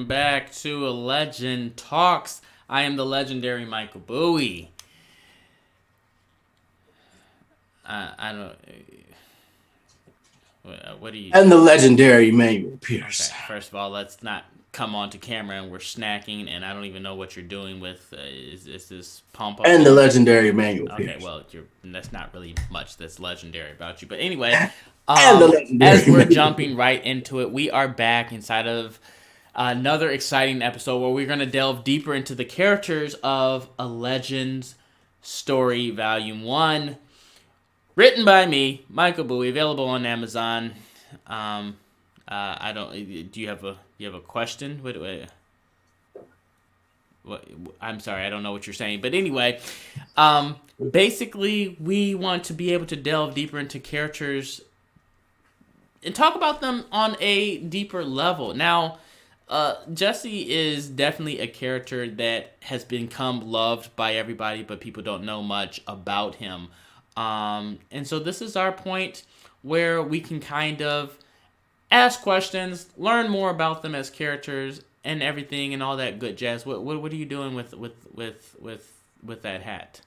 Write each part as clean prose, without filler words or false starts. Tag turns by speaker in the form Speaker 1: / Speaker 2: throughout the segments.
Speaker 1: Back to A Legend Talks. I am the legendary Michael Bowie. I don't. What do you?
Speaker 2: And the legendary Emmanuel Pierce.
Speaker 1: Okay, first of all, let's not come onto camera and we're snacking, and I don't even know what you're doing with. Is this pump up?
Speaker 2: And the legendary Emmanuel Pierce.
Speaker 1: Okay, well, that's not really much that's legendary about you, but anyway, as we're jumping right into it, we are back inside of another exciting episode where we're going to delve deeper into the characters of A Legend's Story Volume 1. Written by me, Michael Bowie, available on Amazon. I don't. Do you have a question? What? I'm sorry, I don't know what you're saying. But anyway, basically, we want to be able to delve deeper into characters and talk about them on a deeper level. Now, Jesse is definitely a character that has become loved by everybody, but people don't know much about him. And so this is our point where we can kind of ask questions, learn more about them as characters and everything and all that good jazz. What are you doing with that hat?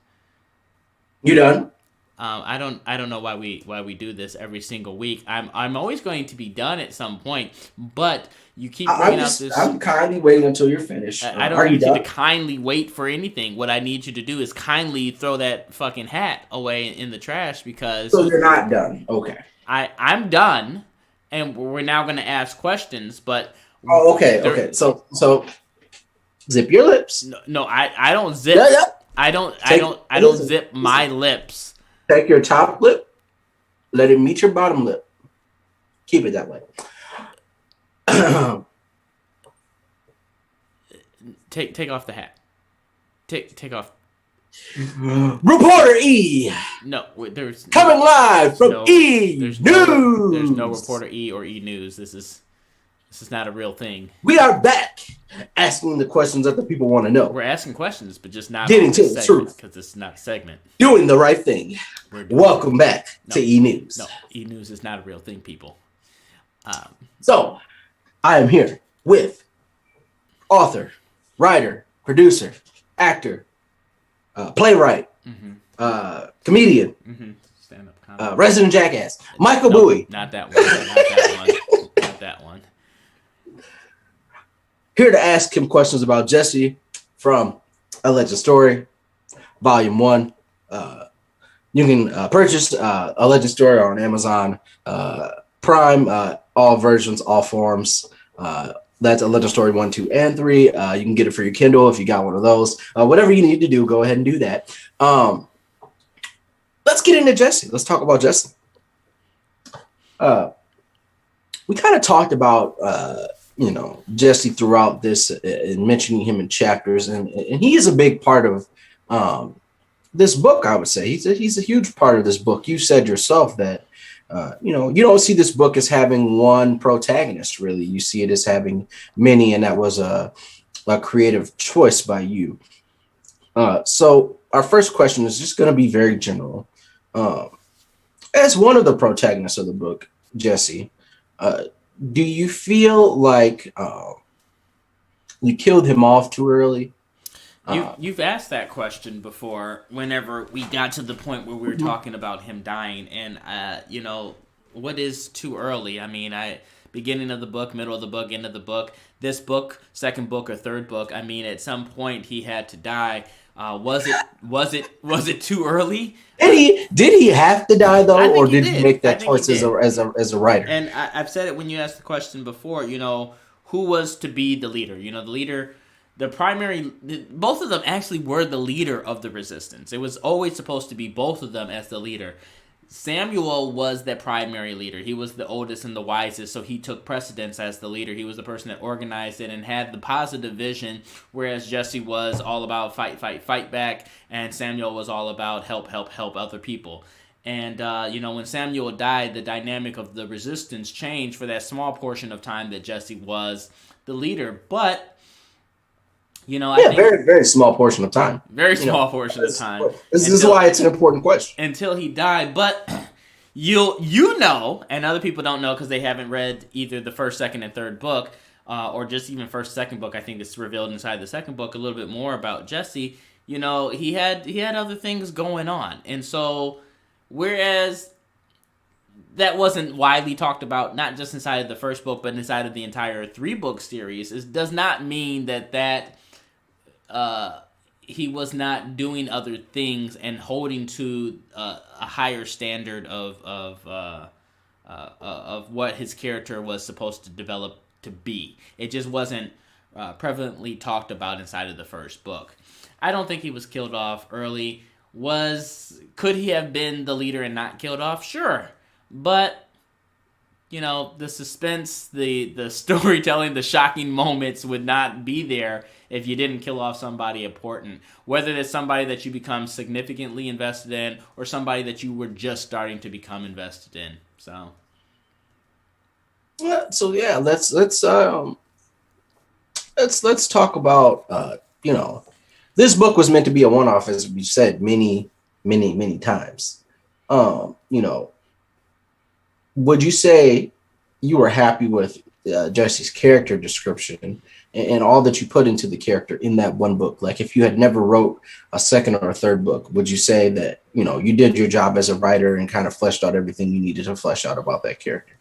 Speaker 2: You done?
Speaker 1: I don't know why we do this every single week. I'm always going to be done at some point, but you keep bringing up this.
Speaker 2: I'm kindly waiting until you're finished.
Speaker 1: I don't need you to kindly wait for anything. What I need you to do is kindly throw that fucking hat away in the trash because.
Speaker 2: So you're not done. Okay.
Speaker 1: I'm done, and we're now going to ask questions. But.
Speaker 2: Oh, okay. Okay. So zip your lips.
Speaker 1: No, I don't zip.
Speaker 2: Yeah.
Speaker 1: I don't zip my lips.
Speaker 2: Take your top lip, let it meet your bottom lip. Keep it that way.
Speaker 1: Take off the hat. Take off.
Speaker 2: Reporter E.
Speaker 1: No, there's
Speaker 2: coming live from E
Speaker 1: News. There's no Reporter E or E News. This is not a real thing.
Speaker 2: We are back asking the questions that the people want to know.
Speaker 1: We're asking questions, but just not
Speaker 2: getting to the truth
Speaker 1: because this is not a segment.
Speaker 2: Doing the right thing. Welcome back to E News.
Speaker 1: No, E News is not a real thing, people.
Speaker 2: So, I am here with author, writer, producer, actor, playwright, comedian,
Speaker 1: stand-up comedy,
Speaker 2: resident jackass, Michael Bowie.
Speaker 1: Not that one. Not that one.
Speaker 2: Here to ask him questions about Jesse from A Legend Story, Volume 1. You can purchase A Legend Story on Amazon Prime, all versions, all forms. That's A Legend Story 1, 2, and 3. You can get it for your Kindle if you got one of those. Whatever you need to do, go ahead and do that. Let's get into Jesse. Let's talk about Jesse. We kind of talked about Jesse throughout this and mentioning him in chapters, and he is a big part of this book. I would say he's a huge part of this book. You said yourself that you don't see this book as having one protagonist. Really, you see it as having many, and that was a creative choice by you. So our first question is just going to be very general. As one of the protagonists of the book, Jesse, do you feel like you killed him off too early?
Speaker 1: You've asked that question before whenever we got to the point where we were talking about him dying. And, what is too early? I mean, beginning of the book, middle of the book, end of the book, this book, second book or third book. I mean, at some point he had to die. Was it too early?
Speaker 2: Did he have to die though, or did he make that choice as a writer?
Speaker 1: And I've said it when you asked the question before. Who was to be the leader? The leader, both of them actually were the leader of the resistance. It was always supposed to be both of them as the leader. Samuel was the primary leader. He was the oldest and the wisest, so he took precedence as the leader. He was the person that organized it and had the positive vision, whereas Jesse was all about fight back, and Samuel was all about help other people. And, when Samuel died, the dynamic of the resistance changed for that small portion of time that Jesse was the leader. But, I think
Speaker 2: very, very small portion of time.
Speaker 1: Very small portion of time.
Speaker 2: This is why it's an important question.
Speaker 1: Until he died. But and other people don't know because they haven't read either the first, second, and third book. or just even first, second book. I think it's revealed inside the second book a little bit more about Jesse. You know, he had other things going on, and so whereas that wasn't widely talked about, not just inside of the first book, but inside of the entire 3-book series, does not mean that he was not doing other things and holding to a higher standard of what his character was supposed to develop to be. It just wasn't prevalently talked about inside of the first book. I don't think he was killed off early. Could he have been the leader and not killed off? Sure. But, you know, the suspense, the storytelling, the shocking moments would not be there if you didn't kill off somebody important. Whether it's somebody that you become significantly invested in or somebody that you were just starting to become invested in. So
Speaker 2: yeah, let's talk about you know, this book was meant to be a one-off, as we said many times. You know, would you say you were happy with Jesse's character description and all that you put into the character in that one book? Like, if you had never wrote a second or a third book, would you say that, you know, you did your job as a writer and kind of fleshed out everything you needed to flesh out about that character?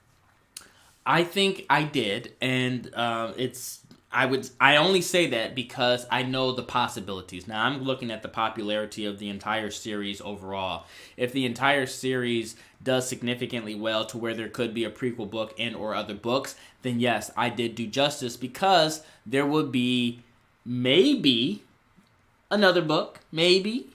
Speaker 1: I think I did, and I only say that because I know the possibilities. Now, I'm looking at the popularity of the entire series overall. If the entire series does significantly well to where there could be a prequel book and or other books, then yes, I did do justice, because there would be maybe another book, maybe,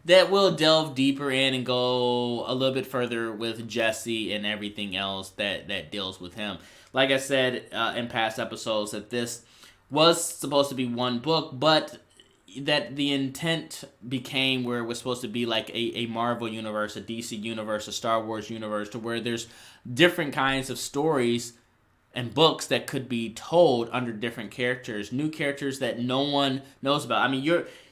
Speaker 1: that will delve deeper in and go a little bit further with Jesse and everything else that deals with him. Like I said in past episodes, that this was supposed to be one book, but that the intent became where it was supposed to be like a Marvel universe, a DC universe, a Star Wars universe, to where there's different kinds of stories and books that could be told under different characters, new characters that no one knows about. I mean,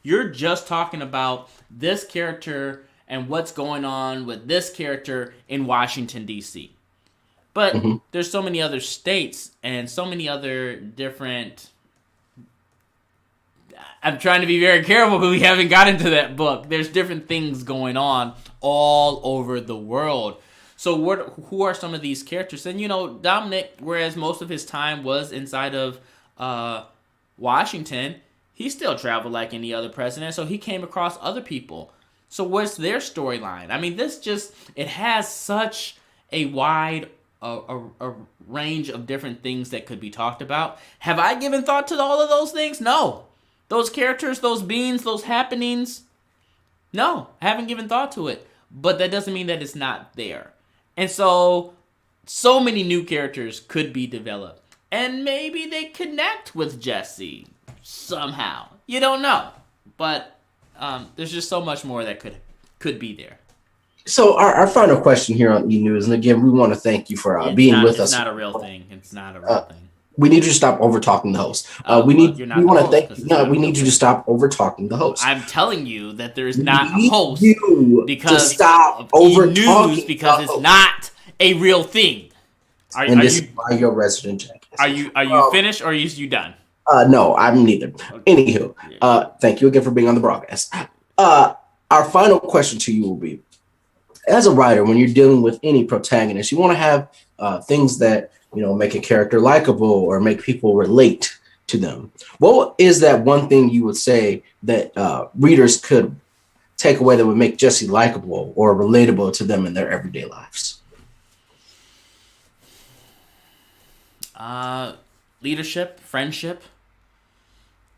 Speaker 1: you're just talking about this character and what's going on with this character in Washington, D.C. But there's so many other states and so many other different... I'm trying to be very careful because we haven't got into that book. There's different things going on all over the world. So who are some of these characters? And, you know, Dominic, whereas most of his time was inside of Washington, he still traveled like any other president, so he came across other people. So what's their storyline? I mean, it has such a wide a range of different things that could be talked about. Have I given thought to all of those things? No. Those characters, those beings, those happenings, no, I haven't given thought to it. But that doesn't mean that it's not there. And so many new characters could be developed. And maybe they connect with Jesse somehow. You don't know. But there's just so much more that could be there.
Speaker 2: So our final question here on E-News, and again, we want to thank you for being with us.
Speaker 1: It's not a real thing. It's not a real thing.
Speaker 2: We need you to stop over talking the host. We need you to stop over talking the host.
Speaker 1: I'm telling you that there is not a host because
Speaker 2: to stop over talking
Speaker 1: because it's not a real thing. Are
Speaker 2: your resident jackass.
Speaker 1: Are you finished or are you done?
Speaker 2: No, I'm neither. Okay. Anywho, thank you again for being on the broadcast. Our final question to you will be: as a writer, when you're dealing with any protagonist, you want to have things that, you know, make a character likable or make people relate to them. What is that one thing you would say that readers could take away that would make Jesse likable or relatable to them in their everyday lives?
Speaker 1: Leadership, friendship.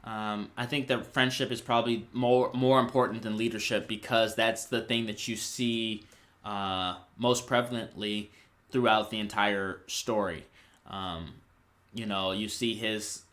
Speaker 1: I think that friendship is probably more important than leadership, because that's the thing that you see most prevalently throughout the entire story. You know, you see his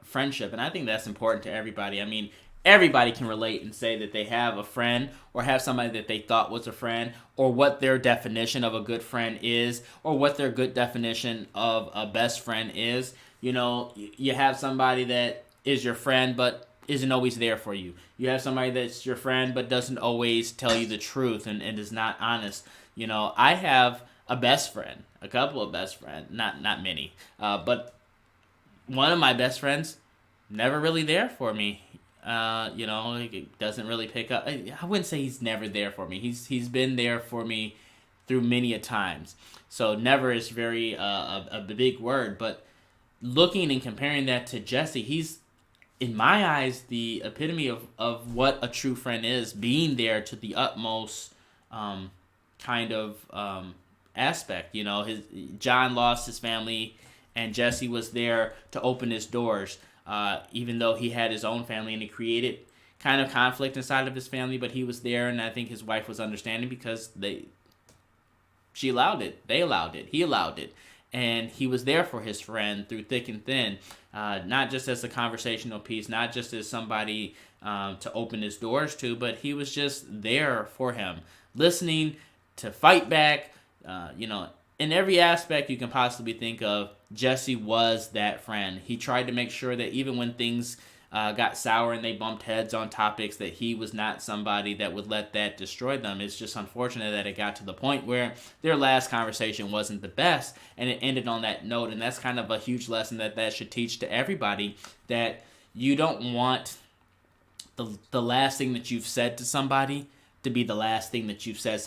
Speaker 1: friendship, and I think that's important to everybody. I mean, everybody can relate and say that they have a friend or have somebody that they thought was a friend, or what their definition of a good friend is, or what their good definition of a best friend is. You know, you have somebody that is your friend but isn't always there for you. You have somebody that's your friend but doesn't always tell you the truth and is not honest. You know, I have a best friend. a couple of best friends, not many, but one of my best friends never really there for me. He doesn't really pick up. I wouldn't say he's never there for me. He's been there for me through many a times. So never is very a big word, but looking and comparing that to Jesse, he's in my eyes the epitome of what a true friend is, being there to the utmost kind of aspect. His John lost his family, and Jesse was there to open his doors. Even though he had his own family and he created kind of conflict inside of his family, but he was there, and I think his wife was understanding because she allowed it, they allowed it, he allowed it, and he was there for his friend through thick and thin, not just as a conversational piece, not just as somebody to open his doors to, but he was just there for him, listening, to fight back, in every aspect you can possibly think of. Jesse was that friend. He tried to make sure that even when things got sour and they bumped heads on topics, that he was not somebody that would let that destroy them. It's just unfortunate that it got to the point where their last conversation wasn't the best, and it ended on that note. And that's kind of a huge lesson that should teach to everybody, that you don't want the last thing that you've said to somebody to be the last thing that you've said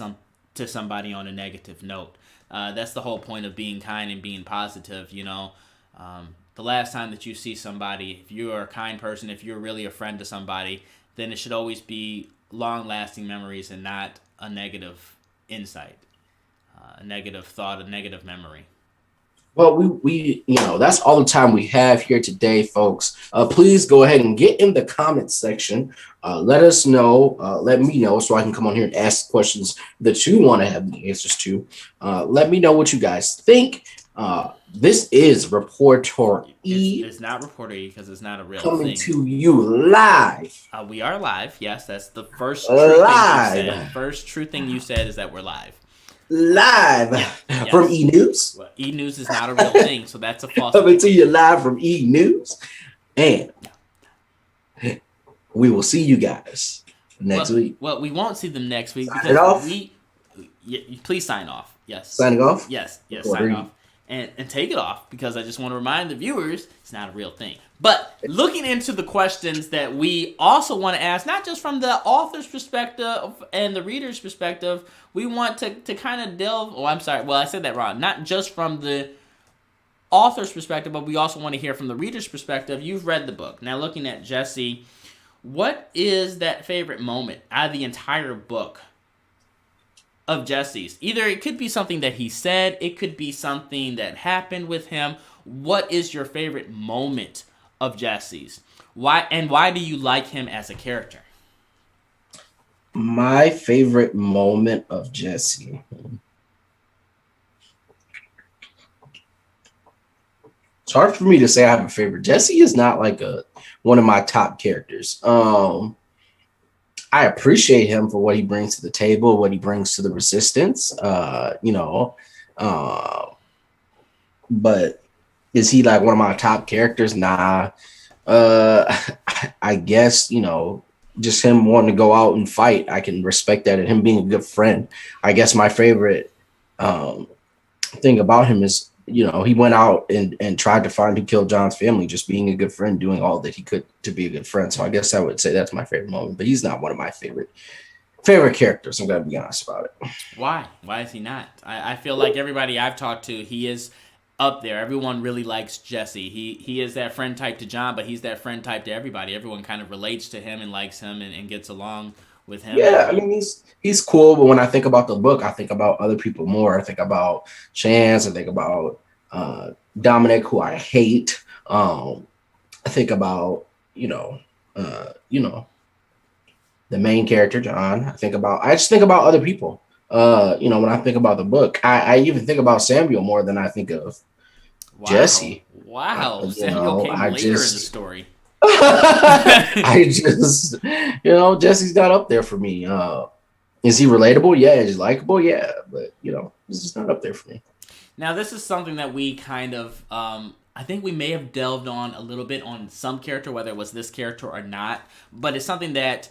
Speaker 1: to somebody on a negative note. That's the whole point of being kind and being positive, The last time that you see somebody, if you're a kind person, if you're really a friend to somebody, then it should always be long-lasting memories and not a negative insight, a negative thought, a negative memory.
Speaker 2: Well, we that's all the time we have here today, folks. Please go ahead and get in the comments section. Let us know. Let me know so I can come on here and ask questions that you want to have the answers to. Let me know what you guys think. This is Reporter E.
Speaker 1: It's not Reporter E because it's not a real
Speaker 2: coming
Speaker 1: thing.
Speaker 2: to you live.
Speaker 1: We are live. Yes, that's the first true thing you said. First true thing you said is that we're live.
Speaker 2: Live from E News.
Speaker 1: Well, E News is not a real thing, so that's a false.
Speaker 2: Coming to you live from E News, and we will see you guys next week.
Speaker 1: Well, we won't see them next week
Speaker 2: Sign off.
Speaker 1: Please sign off. Yes.
Speaker 2: Signing off.
Speaker 1: Yes. Sign off. And take it off, because I just want to remind the viewers it's not a real thing. But looking into the questions that we also want to ask, not just from the author's perspective and the reader's perspective, we want to kind of delve. Oh, I'm sorry. Well, I said that wrong. Not just from the author's perspective, but we also want to hear from the reader's perspective. You've read the book. Now, looking at Jesse, what is that favorite moment out of the entire book of Jesse's? Either it could be something that he said, it could be something that happened with him. What is your favorite moment of Jesse's? Why do you like him as a character?
Speaker 2: My favorite moment of Jesse. It's hard for me to say I have a favorite. Jesse is not like one of my top characters. I appreciate him for what he brings to the table, what he brings to the resistance. But is he like one of my top characters? Nah. I guess, just him wanting to go out and fight, I can respect that, and him being a good friend. I guess my favorite thing about him is, he went out and tried to find who killed John's family, just being a good friend, doing all that he could to be a good friend. So I guess I would say that's my favorite moment, but he's not one of my favorite characters. I'm going to be honest about it.
Speaker 1: Why? Why is he not? I feel like everybody I've talked to, he is up there. Everyone really likes Jesse. He is that friend type to John, but he's that friend type to everybody. Everyone kind of relates to him and likes him and gets along with him.
Speaker 2: Yeah, I mean, he's cool, but when I think about the book, I think about other people more. I think about Chance. I think about Dominic, who I hate. I think about the main character, John. I just think about other people. When I think about the book, I even think about Samuel more than I think of Jesse.
Speaker 1: Wow, Samuel came later in the story.
Speaker 2: Jesse's not up there for me. Is he relatable? Yeah. Is he likable? Yeah. But he's just not up there for me.
Speaker 1: Now, this is something that we kind of, I think we may have delved on a little bit on some character, whether it was this character or not. But it's something that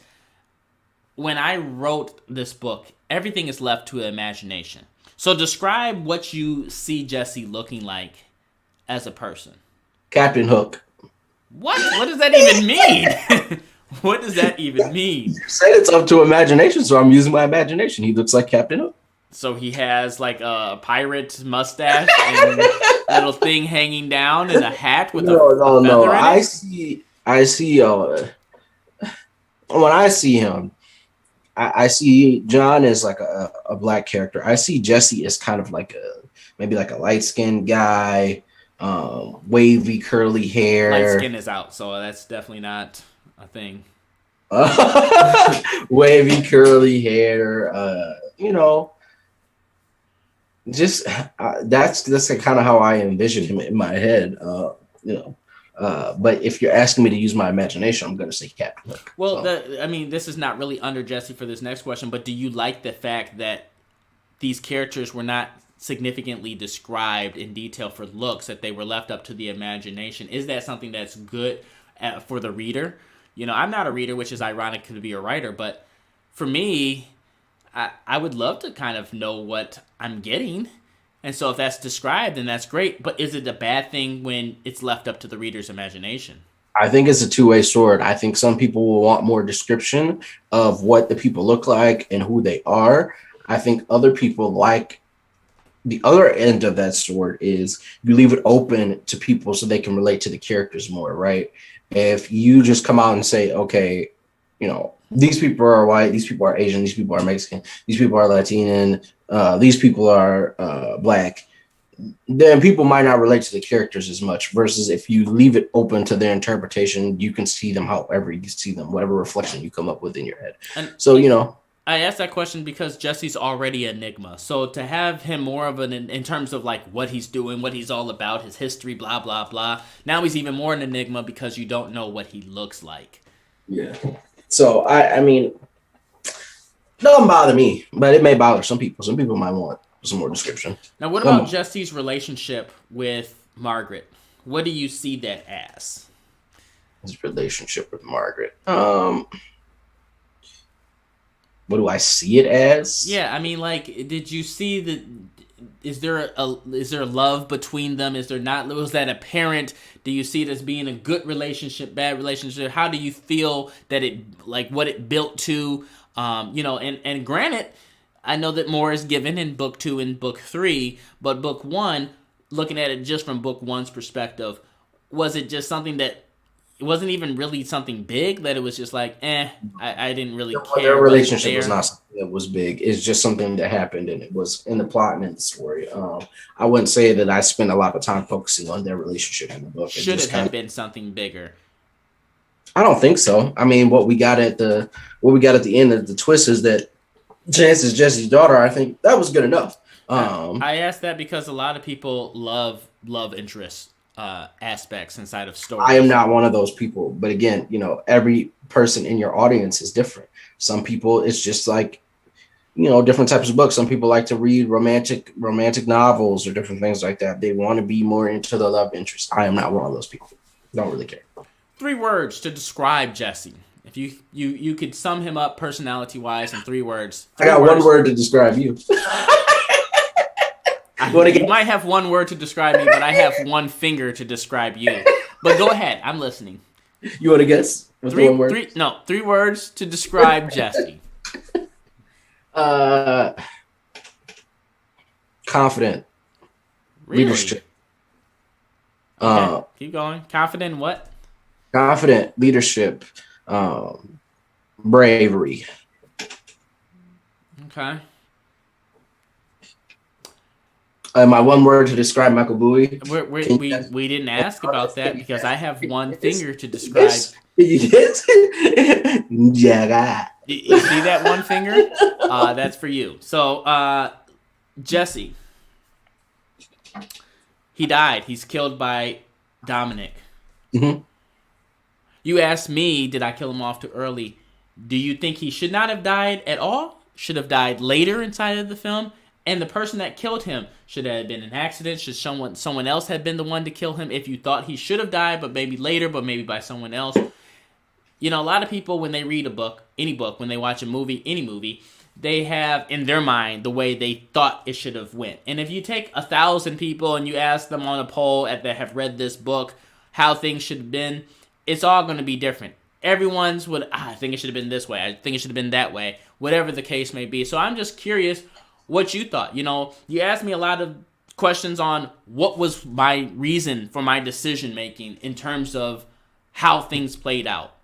Speaker 1: when I wrote this book, everything is left to imagination. So describe what you see Jesse looking like as a person.
Speaker 2: Captain Hook.
Speaker 1: What? What does that even mean? What does that even mean?
Speaker 2: You said it's up to imagination, so I'm using my imagination. He looks like Captain Hook.
Speaker 1: So he has like a pirate mustache and little thing hanging down and a hat with a feather in it?
Speaker 2: I see. When I see him, I see John as like a black character. I see Jesse as kind of like maybe like a light skinned guy, wavy curly hair.
Speaker 1: Light skin is out, so that's definitely not a thing.
Speaker 2: Wavy curly hair. Just that's kind of how I envision him in my head. But if you're asking me to use my imagination, I'm going to say Captain Hook.
Speaker 1: Well, this is not really under Jesse for this next question, but do you like the fact that these characters were not significantly described in detail for looks, that they were left up to the imagination? Is that something that's good for the reader? I'm not a reader, which is ironic to be a writer, but for me, I would love to kind of know what I'm getting. And so if that's described, then that's great. But is it a bad thing when it's left up to the reader's imagination?
Speaker 2: I think it's a two-way sword. I think some people will want more description of what the people look like and who they are. I think other people like the other end of that sword is you leave it open to people so they can relate to the characters more, right? If you just come out and say, okay, these people are white, these people are Asian, these people are Mexican, these people are Latino, these people are black, then people might not relate to the characters as much. Versus if you leave it open to their interpretation, you can see them however you see them, whatever reflection you come up with in your head. And so,
Speaker 1: I asked that question because Jesse's already an enigma. So to have him more of in terms of like what he's doing, what he's all about, his history, blah, blah, blah. Now he's even more an enigma because you don't know what he looks like.
Speaker 2: Yeah. So, I mean, doesn't bother me, but it may bother some people. Some people might want some more description.
Speaker 1: Now, what about Jesse's relationship with Margaret? What do you see that as?
Speaker 2: His relationship with Margaret. What do I see it as?
Speaker 1: Yeah, I mean, like, did you see the? Is there a love between them? Is there not? Was that apparent? Do you see it as being a good relationship, bad relationship? How do you feel that it, like, what it built to? And granted, I know that more is given in book 2 and book 3, but book 1, looking at it just from book 1's perspective, was it just something that it wasn't even really something big, that it was just like, I didn't really care.
Speaker 2: Their relationship was not something that was big. It's just something that happened, and it was in the plot and in the story. I wouldn't say that I spent a lot of time focusing on their relationship in the book.
Speaker 1: Should it have been something bigger?
Speaker 2: I don't think so. I mean, what we got at the end of the twist is that Chance is Jesse's daughter. I think that was good enough.
Speaker 1: I asked that because a lot of people love interest aspects inside of stories.
Speaker 2: I am not one of those people, but again, every person in your audience is different. Some people, it's just like, different types of books. Some people like to read romantic novels or different things like that. They want to be more into the love interest. I am not one of those people. Don't really care.
Speaker 1: 3 words to describe Jesse. If you could sum him up personality wise in 3 words.
Speaker 2: I got 1 word to describe you.
Speaker 1: You might have 1 word to describe me, but I have 1 finger to describe you. But go ahead, I'm listening.
Speaker 2: You want to guess?
Speaker 1: 3 words to describe Jesse.
Speaker 2: Confident.
Speaker 1: Really?
Speaker 2: Leadership.
Speaker 1: Okay, keep going. Confident in what?
Speaker 2: Confident, leadership, bravery.
Speaker 1: Okay.
Speaker 2: My 1 word to describe Michael Bowie.
Speaker 1: We didn't ask about that because I have 1 finger to describe.
Speaker 2: Yes.
Speaker 1: You see that 1 finger? That's for you. So, Jesse. He died. He's killed by Dominic.
Speaker 2: Mm-hmm.
Speaker 1: You asked me, did I kill him off too early? Do you think he should not have died at all? Should have died later inside of the film? And the person that killed him, should it have been an accident? Should someone else have been the one to kill him if you thought he should have died, but maybe later, but maybe by someone else? A lot of people, when they read a book, any book, when they watch a movie, any movie, they have in their mind the way they thought it should have went. And if you take 1,000 people and you ask them on a poll that have read this book how things should have been, it's all going to be different. Everyone's would, I think it should have been this way. I think it should have been that way. Whatever the case may be. So I'm just curious what you thought. You know, you asked me a lot of questions on what was my reason for my decision making in terms of how things played out.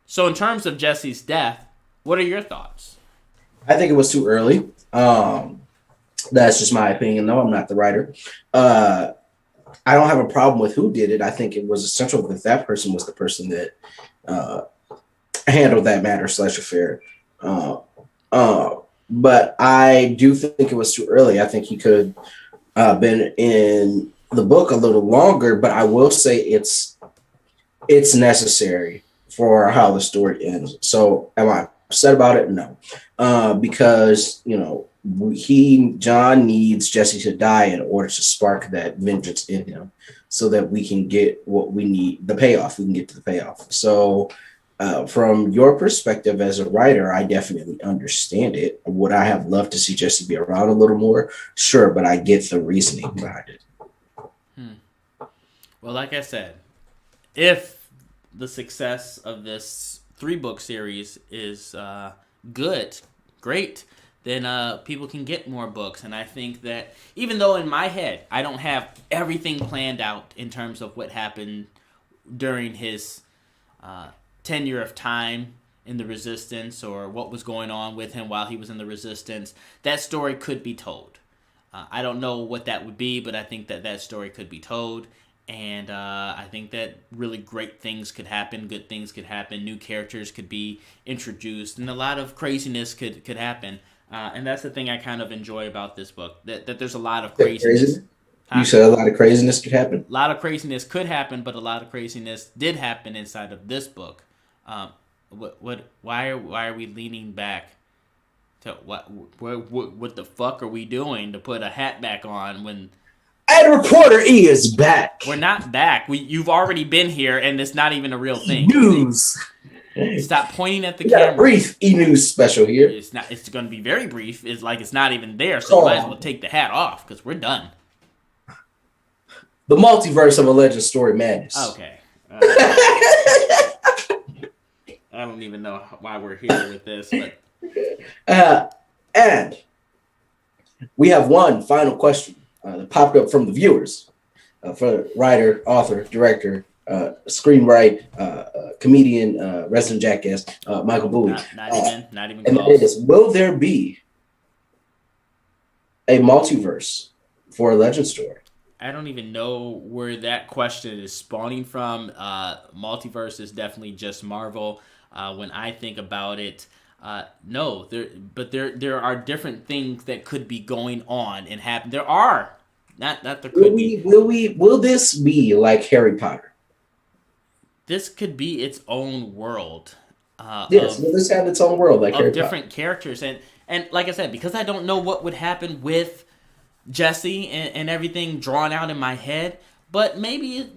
Speaker 1: So in terms of Jesse's death, what are your thoughts?
Speaker 2: I think it was too early. That's just my opinion, though. I'm not the writer. I don't have a problem with who did it. I think it was essential because that person was the person that handled that matter / affair. But I do think it was too early. I think he could have been in the book a little longer, but I will say it's necessary for how the story ends. So am I upset about it? No. Because, you know, John needs Jesse to die in order to spark that vengeance in him so that we can get what we need, the payoff. We can get to the payoff. So from your perspective as a writer, I definitely understand it. Would I have loved to see Jesse be around a little more? Sure, but I get the reasoning behind it.
Speaker 1: Well, like I said, if the success of this 3-book series is great, then people can get more books. And I think that even though in my head I don't have everything planned out in terms of what happened during his tenure of time in the Resistance or what was going on with him while he was in the Resistance, that story could be told. I don't know what that would be, but I think that story could be told. And I think that really great things could happen, good things could happen, new characters could be introduced, and a lot of craziness could happen. And that's the thing I kind of enjoy about this book, that there's a lot of craziness.
Speaker 2: You said a lot of craziness could happen?
Speaker 1: A lot of craziness could happen, but a lot of craziness did happen inside of this book. Why are we leaning back? To what the fuck are we doing to put a hat back on when...
Speaker 2: And Reporter E is back.
Speaker 1: We're not back. You've already been here, and it's not even a real thing.
Speaker 2: News.
Speaker 1: Stop pointing at the
Speaker 2: camera.
Speaker 1: camera.
Speaker 2: A brief E-News special here.
Speaker 1: It's not. It's going to be very brief. It's like it's not even there, so you might as well take the hat off because we're done.
Speaker 2: The multiverse of Alleged Story Madness.
Speaker 1: Okay. I don't even know why we're here with this, but
Speaker 2: and we have one final question that popped up from the viewers for writer, author, director, screenwrite, comedian, resident jackass, Michael Bowie.
Speaker 1: Not even
Speaker 2: and
Speaker 1: close.
Speaker 2: it is, will there be a multiverse for a Legend Story?
Speaker 1: I don't even know where that question is spawning from. Multiverse is definitely just Marvel. When I think about it, no, there are different things that could be going on and happen. There are, not there could be.
Speaker 2: Will this be like Harry Potter?
Speaker 1: This could be its own world.
Speaker 2: Yes, will this have its own world like Harry Potter?
Speaker 1: Of different characters, and like I said, because I don't know what would happen with Jesse and everything drawn out in my head, but maybe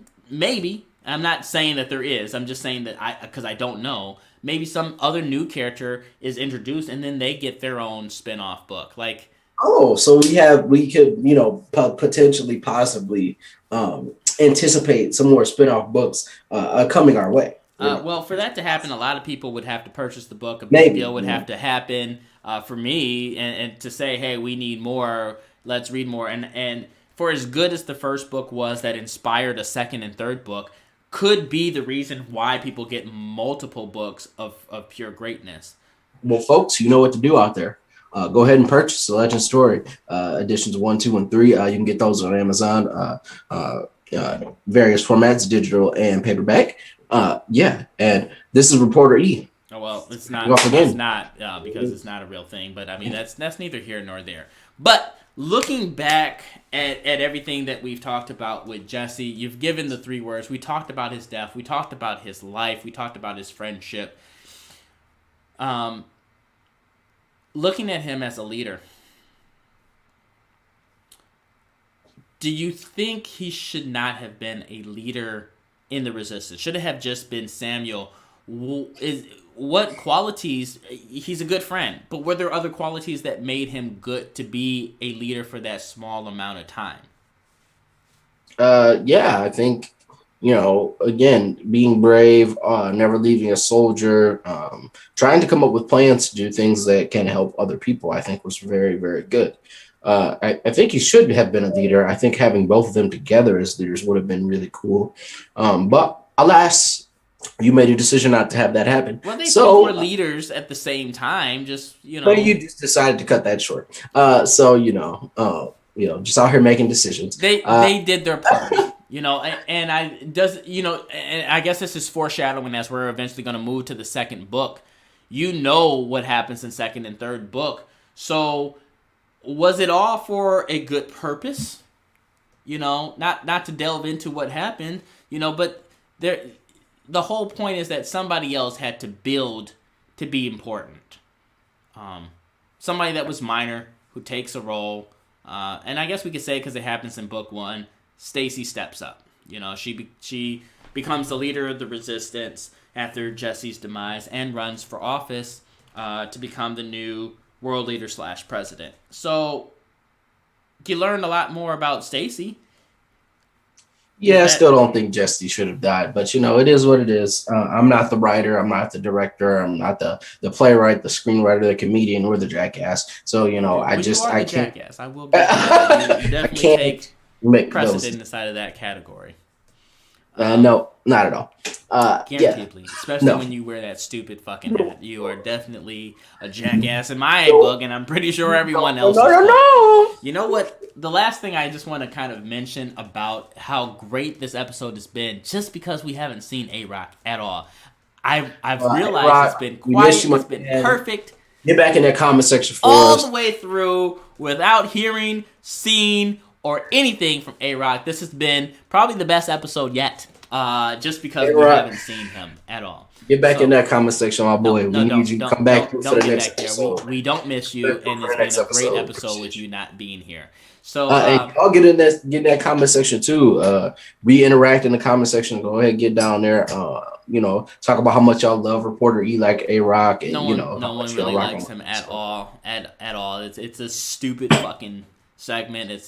Speaker 1: I'm not saying that there is. I'm just saying that because I don't know. Maybe some other new character is introduced, and then they get their own spin-off book. Like,
Speaker 2: so we could potentially possibly anticipate some more spin-off books coming our way.
Speaker 1: Well, for that to happen, a lot of people would have to purchase the book. A big deal would have to happen for me, and to say, hey, we need more. Let's read more. And for as good as the first book was that inspired a second and third book, could be the reason why people get multiple books of pure greatness.
Speaker 2: Well, folks, you know what to do out there. Go ahead and purchase the Legend Story editions 1, 2, and 3. You can get those on Amazon, various formats, digital and paperback. And this is Reporter E.
Speaker 1: Oh, well, it's not. It's not because it's not a real thing. But I mean, that's neither here nor there. But looking back at everything that we've talked about with Jesse, you've given the 3 words. We talked about his death. We talked about his life. We talked about his friendship. Looking at him as a leader, do you think he should not have been a leader in the Resistance? Should it have just been Samuel what qualities? He's a good friend, but were there other qualities that made him good to be a leader for that small amount of time?
Speaker 2: Yeah, I think, again, being brave, never leaving a soldier, trying to come up with plans to do things that can help other people, I think was very, very good. I think he should have been a leader. I think having both of them together as leaders would have been really cool. But alas, you made a decision not to have that happen.
Speaker 1: Well, they both were leaders at the same time.
Speaker 2: But you just decided to cut that short. Just out here making decisions.
Speaker 1: They did their part. And I guess this is foreshadowing as we're eventually going to move to the second book. What happens in second and third book. So was it all for a good purpose? Not to delve into what happened, but the whole point is that somebody else had to build to be important. Somebody that was minor who takes a role. And I guess we could say, because it happens in book 1, Stacy steps up. She becomes the leader of the resistance after Jesse's demise and runs for office to become the new world leader / president. So you learned a lot more about Stacy.
Speaker 2: Yeah, I still don't think Jesse should have died, but it is what it is. I'm not the writer, I'm not the director, I'm not the playwright, the screenwriter, the comedian, or the jackass. So I can't.
Speaker 1: Jackass. I will. You definitely take precedent inside of that category.
Speaker 2: No, not at all.
Speaker 1: Guaranteedly, especially when you wear that stupid fucking hat. You are definitely a jackass in my book, and I'm pretty sure everyone else.
Speaker 2: No.
Speaker 1: You know what? The last thing I just want to kind of mention about how great this episode has been, just because we haven't seen A-Rock at all. I've realized
Speaker 2: A-Rock,
Speaker 1: it's been quiet, it's been perfect.
Speaker 2: Get back in that comment section for
Speaker 1: all
Speaker 2: us.
Speaker 1: The way through without hearing, seeing, or anything from A-Rock. This has been probably the best episode yet. Just because we haven't seen him at all.
Speaker 2: Get back in that comment section, my boy. We need you to come back for the next episode.
Speaker 1: We don't miss you, and it's been a great episode with you not being here. So
Speaker 2: I'll get in that comment section too. We interact in the comment section. Go ahead, get down there. Talk about how much y'all love Reporter E like A-Rock, and
Speaker 1: no one really likes him at all. At all. It's a stupid fucking segment. It's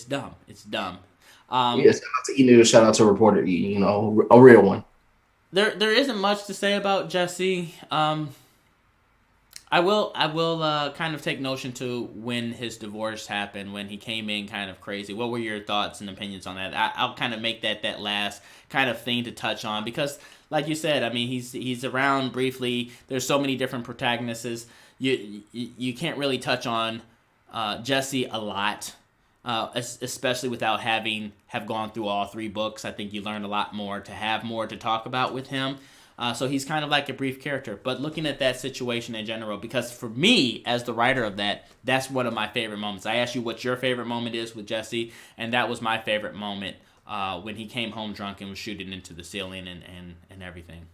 Speaker 1: dumb. It's dumb.
Speaker 2: Shout out to E-News, shout out to Reporter E, a real one.
Speaker 1: There isn't much to say about Jesse. I will kind of take notion to when his divorce happened, when he came in kind of crazy. What were your thoughts and opinions on that? I'll kind of make that last kind of thing to touch on, because like you said, I mean, he's around briefly. There's so many different protagonists. You can't really touch on Jesse a lot. Especially without have gone through all 3 books. I think you learn a lot more to have more to talk about with him. So he's kind of like a brief character. But looking at that situation in general, because for me, as the writer of that's one of my favorite moments. I asked you what your favorite moment is with Jesse, and that was my favorite moment when he came home drunk and was shooting into the ceiling and everything.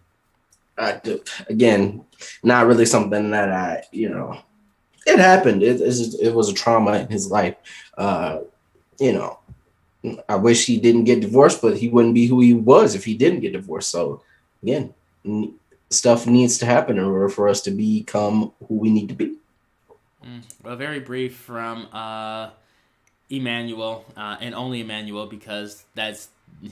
Speaker 2: Again, not really something that it happened. It was a trauma in his life. I wish he didn't get divorced, but he wouldn't be who he was if he didn't get divorced. So again, stuff needs to happen in order for us to become who we need to be.
Speaker 1: Well, very brief from Emmanuel, and only Emmanuel, because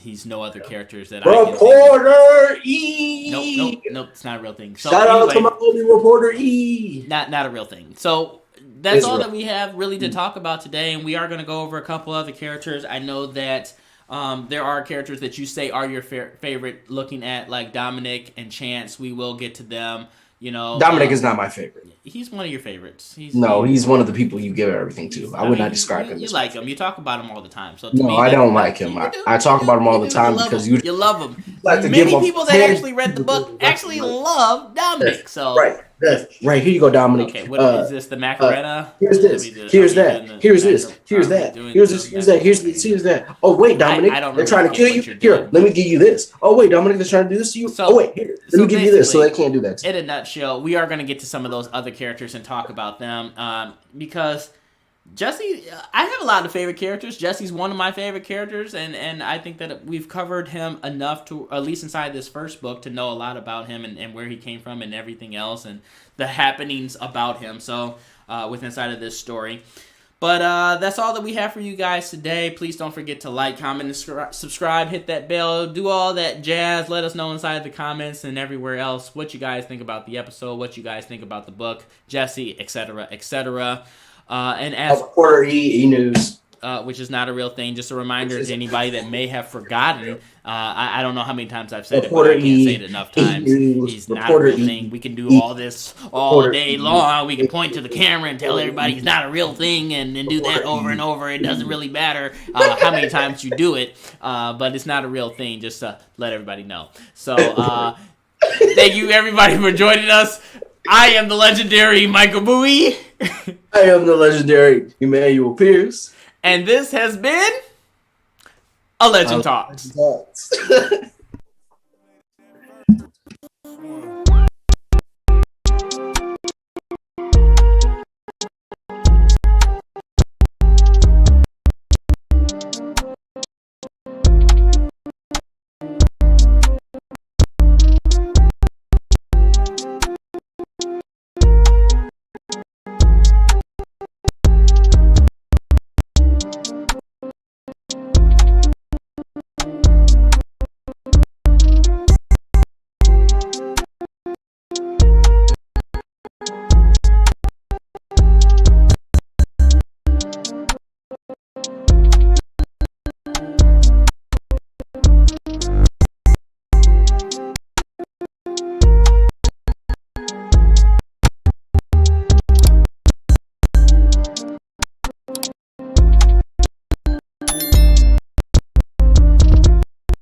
Speaker 1: he's no other characters that
Speaker 2: Reporter E.
Speaker 1: Nope, it's not a real thing. So
Speaker 2: shout out to my only Reporter E.
Speaker 1: Not a real thing. So that's all that we have really to talk about today, and we are going to go over a couple other characters. I know that there are characters that you say are your favorite, looking at like Dominic and Chance. We will get to them.
Speaker 2: Dominic is not my favorite.
Speaker 1: He's one of your favorites. He's
Speaker 2: one of the people you give everything to. I would not describe him.
Speaker 1: You like him. You talk about him all the time. So
Speaker 2: I don't like him. I talk about him all the time because you
Speaker 1: love him. Many people that actually read the book actually love Dominic. So
Speaker 2: right, here you go, Dominic.
Speaker 1: Okay, what is this? The Macarena?
Speaker 2: Here's this. Here's that. Here's this. Here's that. Here's this. Here's that. Here's that. Oh wait, Dominic, they're trying to kill you. Here, let me give you this. Oh wait, Dominic, they're trying to do this to you. Oh wait, here, let me give you this. So they can't do that.
Speaker 1: In a nutshell, we are going to get to some of those other characters and talk about them, because Jesse, I have a lot of favorite characters. Jesse's one of my favorite characters, and I think that we've covered him enough to, at least inside this first book, to know a lot about him and where he came from and everything else and the happenings about him. So, with inside of this story. But that's all that we have for you guys today. Please don't forget to like, comment, and subscribe. Hit that bell. Do all that jazz. Let us know inside the comments and everywhere else what you guys think about the episode, what you guys think about the book, Jesse, etc., etc. And as
Speaker 2: Reporter E-News.
Speaker 1: Which is not a real thing. Just a reminder to anybody that may have forgotten. I don't know how many times I've said it, but I can't say it enough times. He's not a real thing. We can do all this all day long. We can point to the camera and tell everybody he's not a real thing and do that over and over. It doesn't really matter how many times you do it, but it's not a real thing. Just to let everybody know. So thank you, everybody, for joining us. I am the legendary Michael Bowie.
Speaker 2: I am the legendary Emmanuel Pierce.
Speaker 1: And this has been A Legend Talks.